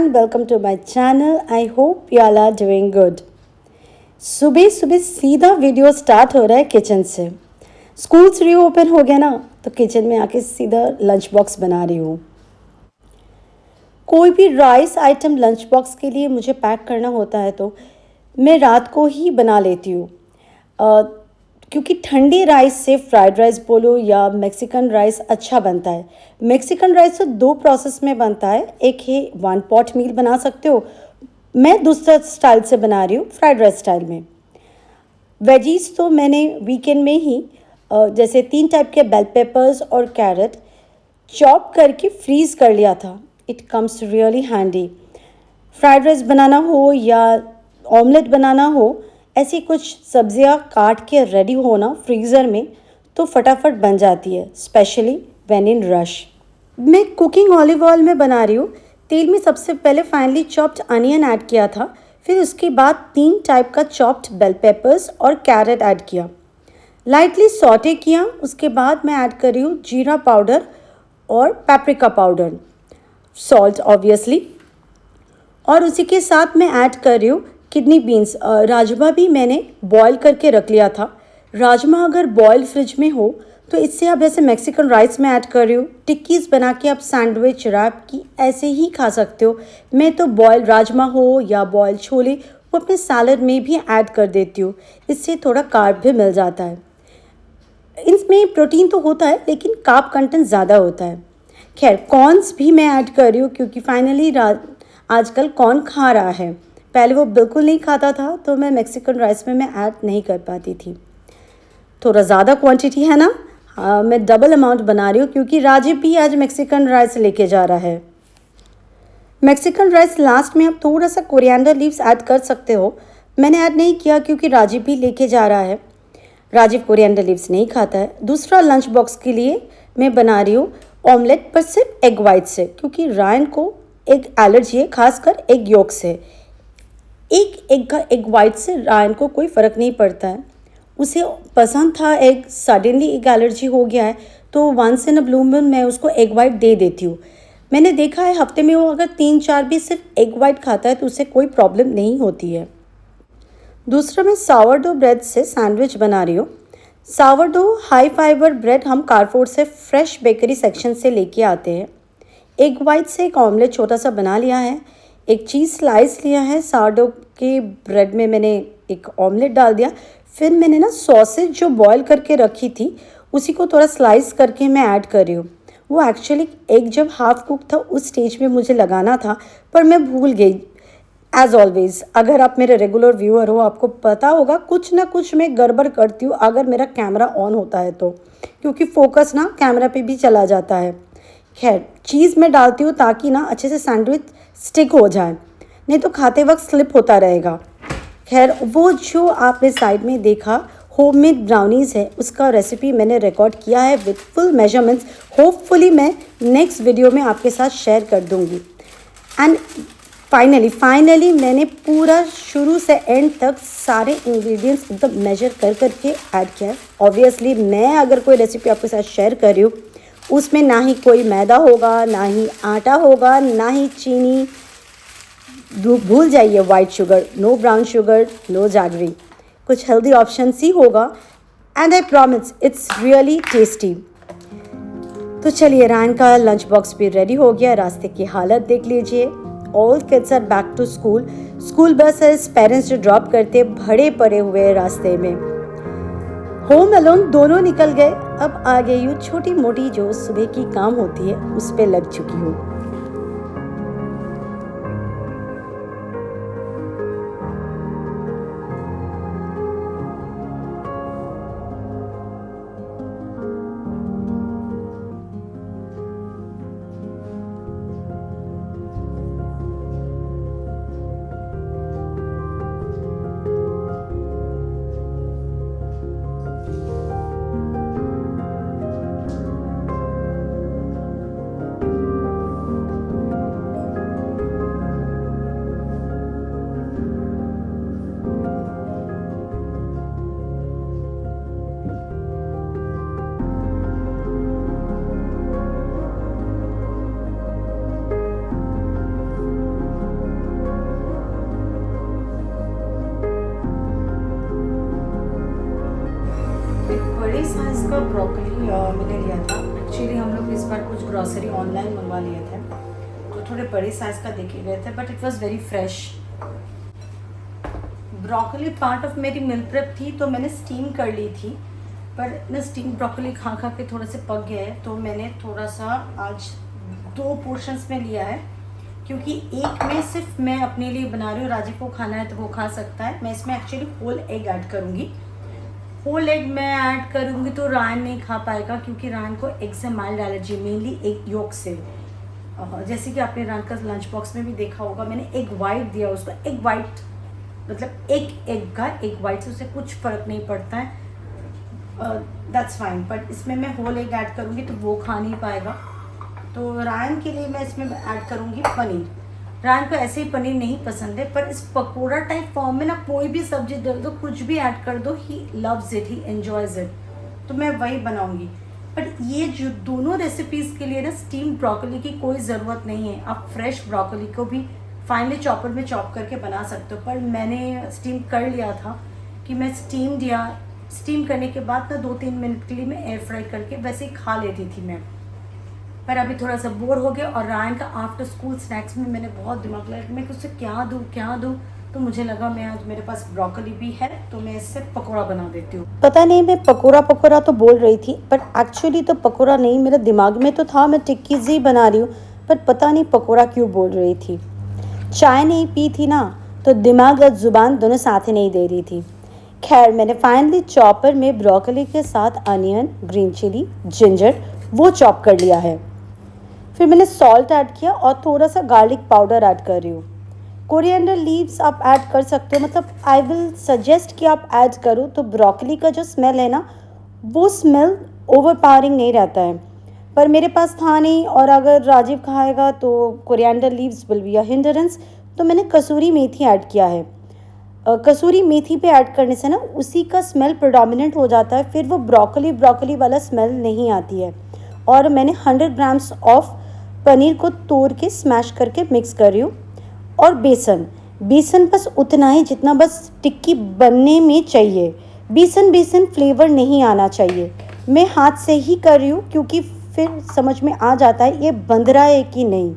everyone, welcome to my channel. I hope you all are doing good. सुबह सुबह सीधा video start हो रहा है किचन से। स्कूल्स रीओपन हो गया ना, तो किचन में आके सीधा लंच बॉक्स बना रही हूँ। कोई भी राइस आइटम लंच बॉक्स के लिए मुझे पैक करना होता है तो मैं रात को ही बना लेती हूँ, क्योंकि ठंडी राइस से फ्राइड राइस बोलो या मैक्सिकन राइस अच्छा बनता है। मैक्सिकन राइस तो दो प्रोसेस में बनता है, एक है वन पॉट मील बना सकते हो, मैं दूसरा स्टाइल से बना रही हूँ फ्राइड राइस स्टाइल में। वेजीज तो मैंने वीकेंड में ही जैसे 3 टाइप के बेल पेपर्स और कैरेट चॉप करके फ्रीज़ कर लिया था। It comes really handy. Fried rice बनाना हो या ऑमलेट बनाना हो, ऐसी कुछ सब्जियां काट के रेडी होना फ्रीज़र में तो फटाफट बन जाती है, स्पेशली व्हेन इन रश। मैं कुकिंग ऑलिव ऑयल में बना रही हूँ। तेल में सबसे पहले फाइनली चॉप्ड अनियन ऐड किया था, फिर उसके बाद 3 टाइप का चॉप्ड बेल पेपर्स और कैरेट ऐड किया, लाइटली सॉटे किया। उसके बाद मैं ऐड कर रही हूँ जीरा पाउडर और पेपरिका पाउडर, सॉल्ट ऑब्वियसली, और उसी के साथ मैं ऐड कर रही हूँ किडनी बीन्स। राजमा भी मैंने बॉईल करके रख लिया था। राजमा अगर बॉयल फ्रिज में हो तो इससे आप जैसे मैक्सिकन राइस में ऐड कर रही हूँ, टिक्कीज़ बना के आप सैंडविच रैप की ऐसे ही खा सकते हो। मैं तो बॉयल राजमा हो या बॉयल छोले वो अपने सैलड में भी ऐड कर देती हूँ, इससे थोड़ा कार्ब भी मिल जाता है। इसमें प्रोटीन तो होता है लेकिन कार्ब कंटेंट ज़्यादा होता है। खैर, कॉर्न्स भी मैं ऐड कर रही हूँ क्योंकि फाइनली आजकल कौन खा रहा है। पहले वो बिल्कुल नहीं खाता था तो मैं मैक्सिकन राइस में मैं ऐड नहीं कर पाती थी। थोड़ा ज़्यादा क्वांटिटी है ना, मैं डबल अमाउंट बना रही हूँ क्योंकि राजीव भी आज मैक्सिकन राइस लेके जा रहा है। मैक्सिकन राइस लास्ट में आप थोड़ा सा कोरिएंडर लीव्स ऐड कर सकते हो। मैंने ऐड नहीं किया क्योंकि राजीव भी लेके जा रहा है। राजीव कोरिएंडर लीव्स नहीं खाता है। दूसरा लंच बॉक्स के लिए मैं बना रही हूँ ऑमलेट, पर सिर्फ एग वाइट से, क्योंकि रायन को एग एलर्जी है, खासकर एग योक से। एक एग का एग वाइट से रायन को कोई फ़र्क नहीं पड़ता है। उसे पसंद था एग, सडनली एग एलर्जी हो गया है तो once in a blue moon मैं उसको एग वाइट दे देती हूँ। मैंने देखा है हफ्ते में वो अगर 3-4 भी सिर्फ एग वाइट खाता है तो उसे कोई प्रॉब्लम नहीं होती है। दूसरा मैं सावरडो ब्रेड से सैंडविच बना रही हूँ। सावरडो हाई फाइबर ब्रेड हम कारफोर से फ्रेश बेकरी सेक्शन से लेके आते हैं। एग वाइट से एक ऑमलेट छोटा सा बना लिया है, एक चीज़ स्लाइस लिया है, सावरडो के ब्रेड में मैंने एक ऑमलेट डाल दिया। फिर मैंने ना सॉसेज जो बॉईल करके रखी थी उसी को थोड़ा स्लाइस करके मैं ऐड कर रही हूँ। वो एक्चुअली एग जब हाफ कुक था उस स्टेज में मुझे लगाना था, पर मैं भूल गई। एज ऑलवेज, अगर आप मेरे रेगुलर व्यूअर हो आपको पता होगा कुछ ना कुछ मैं गड़बड़ करती हूँ अगर मेरा कैमरा ऑन होता है तो, क्योंकि फोकस ना कैमरा पे भी चला जाता है। खैर, चीज़ मैं डालती हूँ ताकि ना अच्छे से सैंडविच स्टिक हो जाए, नहीं तो खाते वक्त स्लिप होता रहेगा। खैर, वो जो आपने साइड में देखा होममेड ब्राउनीज़ है, उसका रेसिपी मैंने रिकॉर्ड किया है विद फुल मेजरमेंट्स। होपफुली मैं नेक्स्ट वीडियो में आपके साथ शेयर कर दूँगी। एंड फाइनली मैंने पूरा शुरू से एंड तक सारे इंग्रेडिएंट्स एकदम मेजर कर करके ऐड किया है। ऑब्वियसली मैं अगर कोई रेसिपी आपके साथ शेयर कर रही हूँ उसमें ना ही कोई मैदा होगा, ना ही आटा होगा, ना ही चीनी। भूल जाइए white sugar, no brown sugar, no jaggery, कुछ हेल्दी ऑप्शन ही होगा। And I promise it's really tasty. तो चलिए, रायन का लंच बॉक्स भी रेडी हो गया। रास्ते की हालत देख लीजिए। All kids are back to school. School buses parents जो ड्रॉप करते भरे पड़े हुए रास्ते में। होम अलोन दोनों निकल गए। अब आ गई हूँ छोटी मोटी जो सुबह की काम होती है उस पे लग चुकी हूँ। बड़े साइज़ का ब्रोकली मैंने लिया था। एक्चुअली हम लोग इस बार कुछ ग्रॉसरी ऑनलाइन मंगवा लिए थे, तो थोड़े बड़े साइज़ का देखे गए थे, but it was very fresh. Broccoli part of मेरी मील प्रेप थी, तो मैंने स्टीम कर ली थी, पर ना स्टीम ब्रोकली खा खा के थोड़े से पक गया है, तो मैंने थोड़ा सा आज 2 पोर्शंस में लिया है, क्योंकि एक में सिर्फ मैं अपने लिए बना रही हूँ, राजीव को खाना है तो वो खा सकता है। मैं इसमें एक्चुअली होल एग ऐड करूँगी। होल एग मैं ऐड करूँगी तो रायन नहीं खा पाएगा, क्योंकि रायन को एग से mild allergy, mainly egg yolk से। जैसे कि आपने रायन का लंच बॉक्स में भी देखा होगा, मैंने एग वाइट दिया उसको। एग वाइट मतलब एक एग का एग वाइट से उसे कुछ फ़र्क नहीं पड़ता है, दैट्स फाइन। बट इसमें मैं होल एग ऐड करूँगी तो वो खा नहीं पाएगा। तो रायन के लिए मैं इसमें ऐड करूँगी पनीर। रायन को ऐसे ही पनीर नहीं पसंद है, पर इस पकौड़ा टाइप फॉर्म में ना कोई भी सब्जी दे दो, कुछ भी ऐड कर दो, he loves it, he enjoys it, तो मैं वही बनाऊँगी। बट ये जो दोनों रेसिपीज़ के लिए ना स्टीम ब्रोकली की कोई ज़रूरत नहीं है। आप फ्रेश ब्रोकली को भी फाइनली चॉपर में चॉप करके बना सकते हो, पर मैंने स्टीम कर लिया था कि मैं स्टीम करने के बाद ना 2-3 मिनट के लिए मैं एयर फ्राई करके वैसे ही खा लेती थी मैं। पर अभी थोड़ा सा बोर हो गया, और रायन का आफ्टर स्कूल स्नैक्स में मैंने बहुत दिमाग लगाया कि मैं उससे क्या दूँ, तो मुझे लगा मैं आज मेरे पास ब्रोकली भी है, तो मैं इससे पकौड़ा बना देती हूँ। पता नहीं मैं पकौड़ा तो बोल रही थी, पर एक्चुअली तो पकौड़ा नहीं, मेरे दिमाग में तो था मैं टिक्कीज़ ही बना रही हूँ, पर पता नहीं पकौड़ा क्यों बोल रही थी। चाय नहीं पी थी ना, तो दिमाग और ज़ुबान दोनों साथ ही नहीं दे रही थी। खैर, मैंने फाइनली चॉपर में ब्रोकली के साथ अनियन, ग्रीन चिली, जिंजर वो चॉप कर लिया है। फिर मैंने सॉल्ट ऐड किया और थोड़ा सा गार्लिक पाउडर ऐड कर रही हूँ। कोरिएंडर लीव्स आप ऐड कर सकते हो, मतलब आई विल सजेस्ट कि आप ऐड करो, तो ब्रोकली का जो स्मेल है ना, वो स्मेल ओवरपावरिंग नहीं रहता है। पर मेरे पास था नहीं, और अगर राजीव खाएगा तो coriander leaves will be a hindrance, तो मैंने कसूरी मेथी ऐड किया है। कसूरी मेथी पे ऐड करने से ना उसी का स्मेल प्रोडोमिनेंट हो जाता है, फिर वो ब्रोकली वाला स्मेल नहीं आती है। और मैंने 100 ग्राम्स ऑफ पनीर को तोड़ के स्मैश करके मिक्स कर रही हूँ। और बेसन बस उतना ही जितना बस टिक्की बनने में चाहिए। बेसन फ्लेवर नहीं आना चाहिए। मैं हाथ से ही कर रही हूँ, क्योंकि फिर समझ में आ जाता है ये बंध रहा है कि नहीं।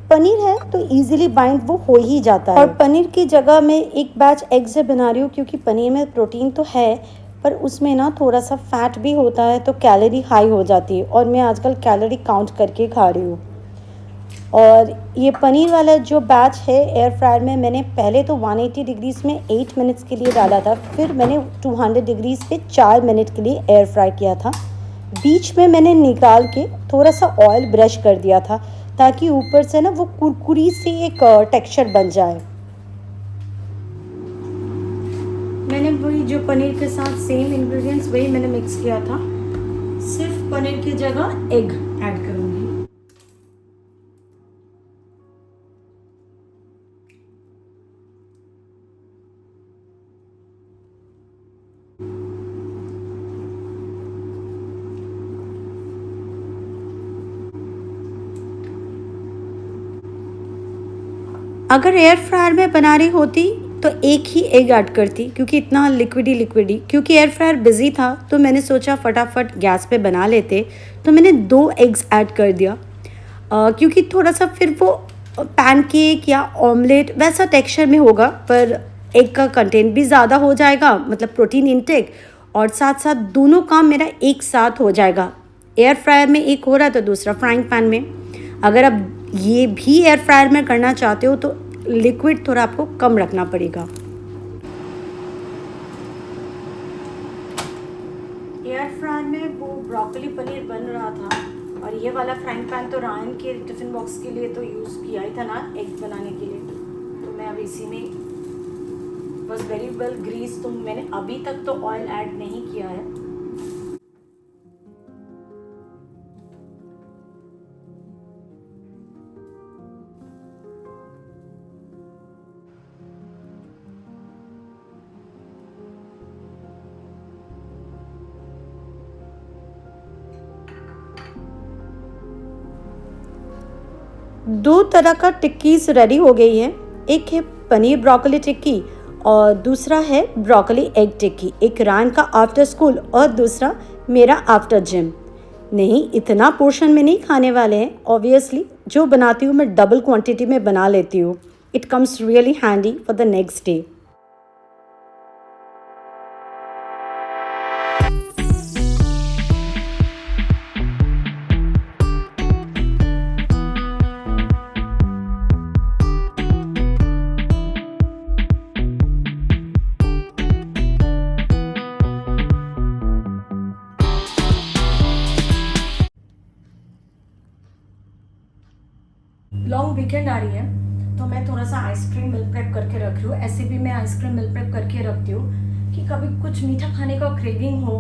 पनीर है तो इजीली बाइंड वो हो ही जाता है। और पनीर की जगह मैं एक बैच एग से बना रही हूँ, क्योंकि पनीर में प्रोटीन तो है, पर उसमें ना थोड़ा सा फैट भी होता है, तो कैलोरी हाई हो जाती है, और मैं आजकल कैलोरी काउंट करके खा रही हूँ। और ये पनीर वाला जो बैच है एयर फ्रायर में, मैंने पहले तो 180 डिग्रीज़ में 8 मिनट्स के लिए डाला था, फिर मैंने 200 डिग्रीज़ पे 4 मिनट के लिए एयर फ्राई किया था। बीच में मैंने निकाल के थोड़ा सा ऑयल ब्रश कर दिया था, ताकि ऊपर से ना वो कुरकुरी से एक टेक्सचर बन जाए। मैंने वही जो पनीर के साथ सेम इंग्रेडिएंट्स वही मैंने मिक्स किया था, सिर्फ पनीर की जगह एग ऐड करूँगी। अगर एयर फ्रायर में बना रही होती तो एक ही एग ऐड करती, क्योंकि इतना लिक्विडी। क्योंकि एयर फ्रायर बिजी था, तो मैंने सोचा फटाफट गैस पे बना लेते, तो मैंने 2 एग्स ऐड कर दिया। क्योंकि थोड़ा सा फिर वो पैनकेक या ऑमलेट वैसा टेक्सचर में होगा, पर एग का कंटेंट भी ज़्यादा हो जाएगा, मतलब प्रोटीन इनटेक, और साथ साथ दोनों काम मेरा एक साथ हो जाएगा। एयर फ्रायर में एक हो रहा है तो दूसरा फ्राइंग पैन में। अगर आप ये भी एयर फ्रायर में करना चाहते हो तो लिक्विड थोड़ा आपको कम रखना पड़ेगा। एयर फ्रायर में वो ब्रोकली पनीर बन रहा था, और ये वाला फ्राइंग पैन तो रायन के टिफ़िन बॉक्स के लिए तो यूज़ किया ही था ना एग बनाने के लिए, तो मैं अब इसी में बस वेरी वेल ग्रीस, तो मैंने अभी तक तो ऑयल ऐड नहीं किया है। दो तरह का टिक्कीज रेडी हो गई है। एक है पनीर ब्रोकली टिक्की, और दूसरा है ब्रोकली एग टिक्की, एक रायन का आफ्टर स्कूल और दूसरा मेरा आफ्टर जिम। नहीं, इतना पोर्शन में नहीं खाने वाले हैं। ऑब्वियसली जो बनाती हूँ मैं डबल क्वांटिटी में बना लेती हूँ। It comes really handy for the next day. Long weekend आ रही है तो मैं थोड़ा सा आइसक्रीम मिल प्रेप करके रख रही हूँ। ऐसे भी मैं आइसक्रीम मिल प्रेप करके रखती हूँ कि कभी कुछ मीठा खाने का क्रेविंग हो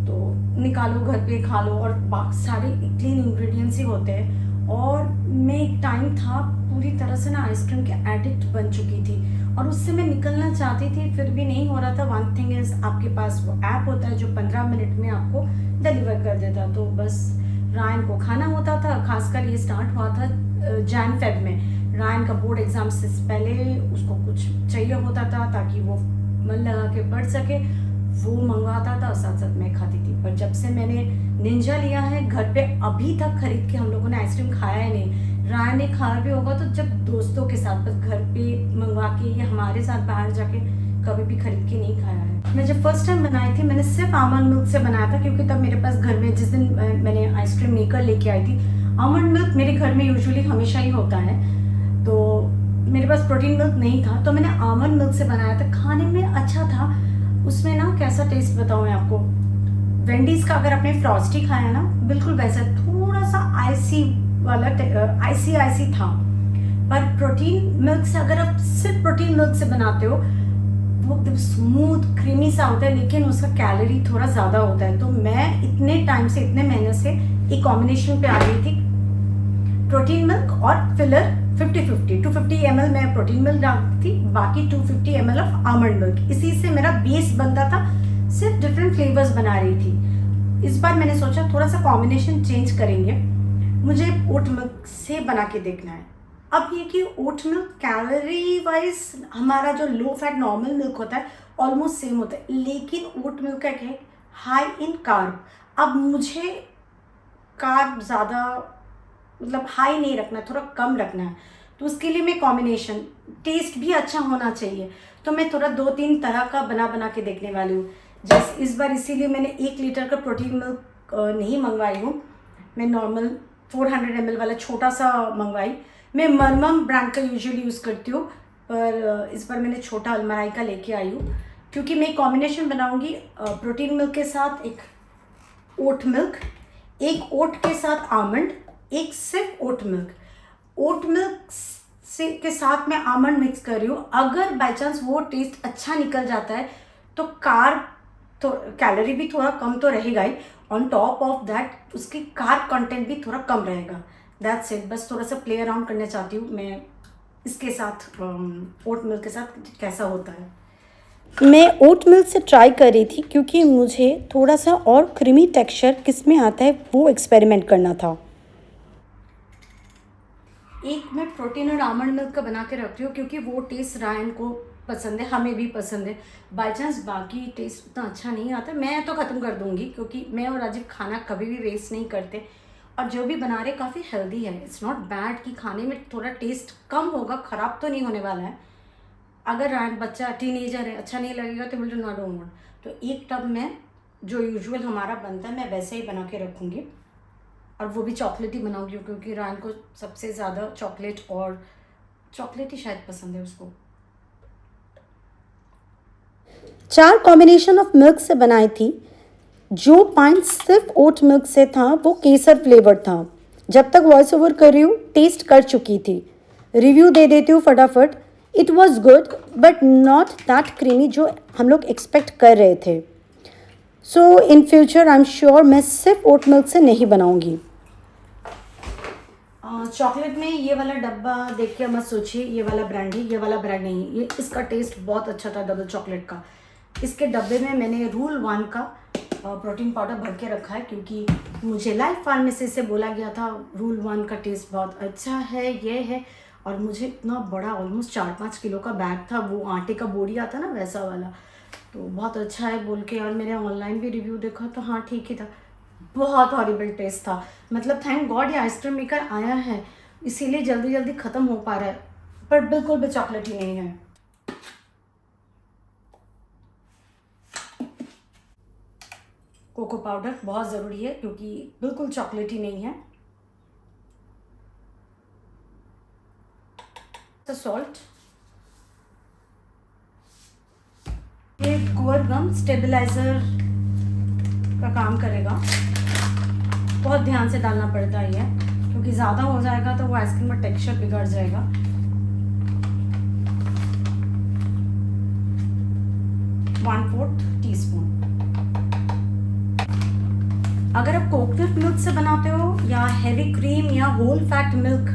तो निकालो, घर पे खा लो, और सारे क्लीन इंग्रेडिएंट्स ही होते हैं। और मैं एक टाइम था पूरी तरह से ना आइसक्रीम के एडिक्ट बन चुकी थी और उससे मैं निकलना चाहती थी, फिर भी नहीं हो रहा था। वन थिंग इज, आपके पास वो ऐप होता है जो 15 मिनट में आपको डिलीवर कर देता, तो बस रायन को खाना होता था। खासकर ये स्टार्ट हुआ था जैन फेब में। रायन का बोर्ड एग्जाम से पहले उसको कुछ चाहिए होता था ताकि वो मन लगा के पढ़ सके, वो मंगवाता था, साथ साथ मैं खाती थी। पर जब से मैंने निंजा लिया है घर पे, अभी तक खरीद के हम लोगों ने आइसक्रीम खाया ही नहीं। रायन ने खाया भी होगा तो जब दोस्तों के साथ, बस घर पे मंगवा के या हमारे साथ बाहर जाके कभी भी खरीद के नहीं खाया है। मैं जब फर्स्ट टाइम बनाई थी मैंने सिर्फ आमंड मिल्क से बनाया था, क्योंकि तब मेरे पास घर में, जिस दिन मैंने आइसक्रीम मेकर लेके आई थी, आमंड मिल्क मेरे घर में यूजुअली हमेशा ही होता है, तो मेरे पास प्रोटीन मिल्क नहीं था, तो मैंने आमंड मिल्क से बनाया था। खाने में अच्छा था। उसमें ना कैसा टेस्ट बताऊँ मैं आपको, वेंडीज का अगर आपने फ्रॉस्टी खाया ना, बिल्कुल वैसा, थोड़ा सा आइसी वाला, आइसी था। पर प्रोटीन मिल्क से, अगर आप सिर्फ प्रोटीन मिल्क से बनाते हो, वो एकदम स्मूथ क्रीमी सा होता है, लेकिन उसका कैलोरी थोड़ा ज़्यादा होता है। तो मैं इतने टाइम से, इतने महीने से एक कॉम्बिनेशन पे आ गई थी, प्रोटीन मिल्क और फिलर 50-50। 250 ml मैं प्रोटीन मिल्क डालती थी, बाकी 250 ml ऑफ आमंड मिल्क। इसी से मेरा बेस बनता था, सिर्फ डिफरेंट फ्लेवर्स बना रही थी। इस बार मैंने सोचा थोड़ा सा कॉम्बिनेशन चेंज करेंगे, मुझे ओट मिल्क से बना के देखना है। अब ये कि ओट मिल्क कैलोरी वाइज हमारा जो लो फैट नॉर्मल मिल्क होता है ऑलमोस्ट सेम होता है, लेकिन ओट मिल्क का क्या है, हाई इन कार्ब। अब मुझे कार्ब ज़्यादा, मतलब हाई नहीं रखना, थोड़ा कम रखना है, तो उसके लिए मैं कॉम्बिनेशन, टेस्ट भी अच्छा होना चाहिए, तो मैं थोड़ा 2-3 तरह का बना के देखने वाली हूँ। जैसे इस बार इसीलिए मैंने 1 लीटर का प्रोटीन मिल्क नहीं मंगवाई हूँ, मैं नॉर्मल 400 ml वाला छोटा सा मंगवाई। मैं मरमम ब्रांड का यूजुअली यूज़ करती हूँ, पर इस बार मैंने छोटा अलमराई का लेके आई हूँ, क्योंकि मैं कॉम्बिनेशन बनाऊँगी प्रोटीन मिल्क के साथ एक ओट मिल्क, एक ओट के साथ आमंड, एक सिर्फ ओट मिल्क। ओट मिल्क से के साथ मैं आमंड मिक्स कर रही हूँ। अगर बाई चांस वो टेस्ट अच्छा निकल जाता है तो कार्ब, तो कैलोरी भी थोड़ा कम तो रहेगा ही, ऑन टॉप ऑफ दैट उसकी कार्ब कंटेंट भी थोड़ा कम रहेगा। दैट्स इट, बस थोड़ा सा प्ले अराउंड करना चाहती हूँ मैं इसके साथ, ओट मिल्क के साथ कैसा होता है। मैं ओट मिल्क से ट्राई कर रही थी क्योंकि मुझे थोड़ा सा और क्रीमी टेक्सचर किस में आता है वो एक्सपेरिमेंट करना था। एक मैं प्रोटीन और आमंड मिल्क का बना के रख रही हूँ, क्योंकि वो टेस्ट रायन को पसंद है, हमें भी पसंद है। बाई चांस बाकी टेस्ट उतना अच्छा नहीं आता, मैं तो ख़त्म कर दूँगी, क्योंकि मैं और राजीव खाना कभी भी वेस्ट नहीं करते, और जो भी बना रहे काफ़ी हेल्दी है। इट्स नॉट बैड कि खाने में थोड़ा टेस्ट कम होगा, ख़राब तो नहीं होने वाला है। अगर रायन बच्चा टीनेजर है, अच्छा नहीं लगेगा तो बोल नॉट डोंट वांट, तो एक टब में जो यूजुअल हमारा बनता है मैं वैसे ही बना के रखूँगी, और वो भी चॉकलेट ही बनाऊँगी, क्योंकि रायन को सबसे ज़्यादा चॉकलेट ही शायद पसंद है उसको। 4 कॉम्बिनेशन ऑफ मिल्क से बनाई थी। जो पाइन सिर्फ ओट मिल्क से था वो केसर फ्लेवर था। जब तक वॉइस ओवर कर रही हूँ टेस्ट कर चुकी थी, रिव्यू दे देती हूँ फटाफट। It was good but not that creamy जो हम लोग एक्सपेक्ट कर रहे थे। So in future I am sure मैं सिर्फ ओट मिल्क से नहीं बनाऊँगी। चॉकलेट में ये वाला डब्बा देख के मत सोचिए ये वाला ब्रांड है, ये वाला ब्रांड नहीं, ये इसका टेस्ट बहुत अच्छा था डबल चॉकलेट का। इसके डब्बे में मैंने रूल 1 का प्रोटीन पाउडर भर के रखा है, क्योंकि मुझे लाइफ फार्मेसी से बोला गया था रूल 1 का टेस्ट बहुत अच्छा है, ये है। और मुझे इतना बड़ा ऑलमोस्ट 4-5 किलो का बैग था, वो आटे का बोरी आता ना वैसा वाला, तो बहुत अच्छा है बोल के। और मैंने ऑनलाइन भी रिव्यू देखा तो हाँ ठीक ही था, बहुत हॉरिबल टेस्ट था। मतलब थैंक गॉड ये आइसक्रीम मेकर आया है, इसीलिए जल्दी जल्दी ख़त्म हो पा रहा है, पर बिल्कुल भी चॉकलेटी नहीं है। कोको पाउडर बहुत ज़रूरी है क्योंकि बिल्कुल चॉकलेटी नहीं है। तो सॉल्ट, ये कुअर गम स्टेबलाइज़र का काम करेगा, बहुत ध्यान से डालना पड़ता है ये, क्योंकि ज़्यादा हो जाएगा तो वो आइसक्रीम का टेक्सचर बिगड़ जाएगा। 1/4 टीस्पून। अगर आप कोकोनट मिल्क से बनाते हो या हैवी क्रीम या होल फैट मिल्क,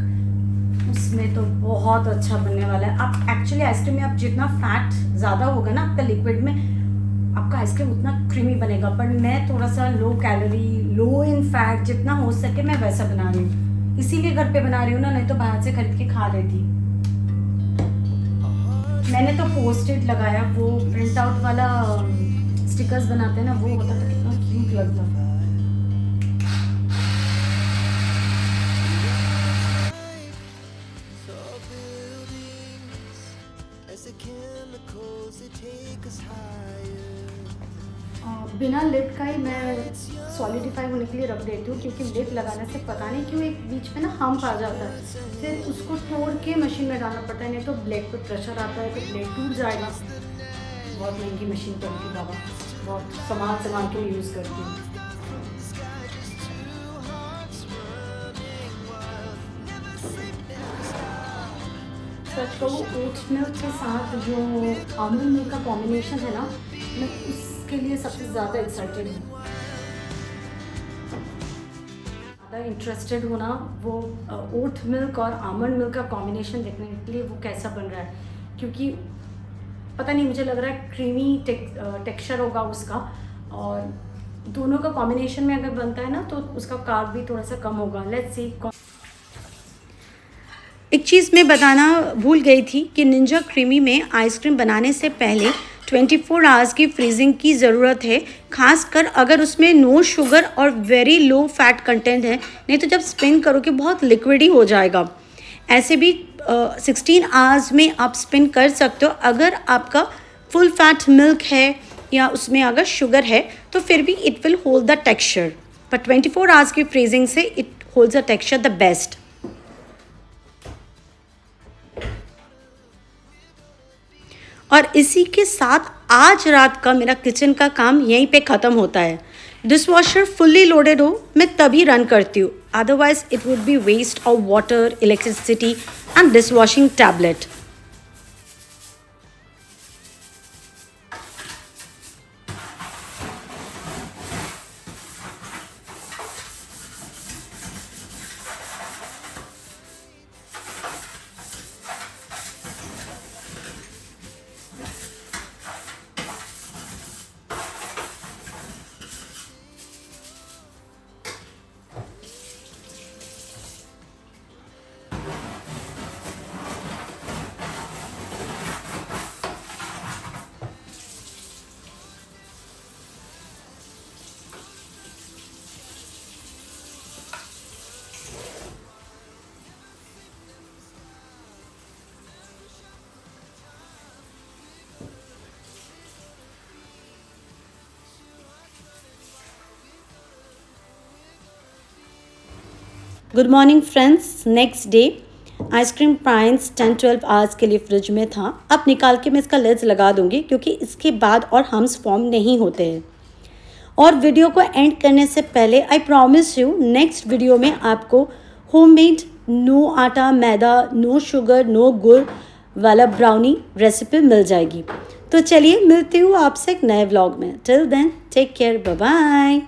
उसमें तो बहुत अच्छा बनने वाला है। आप एक्चुअली आइसक्रीम में आप जितना फैट ज़्यादा होगा ना आपका लिक्विड में, आपका आइसक्रीम उतना क्रीमी बनेगा। पर मैं थोड़ा सा लो कैलोरी, लो इन फैट, जितना हो सके मैं वैसा बना रही हूँ, इसीलिए घर पे बना रही हूँ ना, नहीं तो बाहर से खरीद के खा लेती। मैंने तो पोस्ट-इट लगाया, वो प्रिंट आउट वाला स्टिकर्स बनाते हैं ना, वो होता तो कितना क्यूट लगता। बिना लिड का ही मैं सॉलिडिफाई होने के लिए रख देती हूँ, क्योंकि लिड लगाने से पता नहीं क्यों एक बीच में ना हम्प आ जाता है, फिर उसको तोड़ के मशीन में डालना पड़ता है, नहीं तो ब्लेड पे प्रेशर आता है तो ब्लेड टूट जाएगा। बहुत महंगी मशीन पड़ती है बाबा, बहुत संभाल के यूज़ करती हूँ। सच कहूँ ओट्स मिल्क के साथ जो आमंड मिल्क का कॉम्बिनेशन है ना, मैं उसके लिए सबसे ज़्यादा एक्साइटेड हूँ। ज़्यादा इंटरेस्टेड होना वो ओट मिल्क और आमंड मिल्क का कॉम्बिनेशन देखने के लिए वो कैसा बन रहा है, क्योंकि पता नहीं, मुझे लग रहा है क्रीमी टेक्सचर होगा उसका, और दोनों का कॉम्बिनेशन में अगर बनता है ना तो उसका कार्ब भी थोड़ा सा कम होगा। Let's see. एक चीज़ मैं बताना भूल गई थी कि निंजा क्रीमी में आइसक्रीम बनाने से पहले 24 आवर्स की फ्रीजिंग की ज़रूरत है, खासकर अगर उसमें नो शुगर और वेरी लो फैट कंटेंट है, नहीं तो जब स्पिन करोगे बहुत लिक्विडी हो जाएगा। ऐसे भी 16 आवर्स में आप स्पिन कर सकते हो अगर आपका फुल फैट मिल्क है या उसमें अगर शुगर है, तो फिर भी it will hold the texture, पर 24 आवर्स की फ्रीजिंग से it holds the texture the best. और इसी के साथ आज रात का मेरा किचन का काम यहीं पे ख़त्म होता है। डिशवॉशर फुल्ली लोडेड हो मैं तभी रन करती हूँ, otherwise it would be waste of water, electricity and dishwashing tablet. Good morning friends. Next day ice cream प्राइंस 10-12 आवर्स के लिए फ्रिज में था। अब निकाल के मैं इसका लेड्स लगा दूंगी क्योंकि इसके बाद और हम्स फॉर्म नहीं होते हैं। और वीडियो को एंड करने से पहले I promise you next video में आपको होममेड नो आटा, मैदा, नो शुगर, नो गुड़ वाला ब्राउनी रेसिपी मिल जाएगी। तो चलिए मिलती हूँ आपसे एक नए व्लॉग में। Till then take care, bye bye.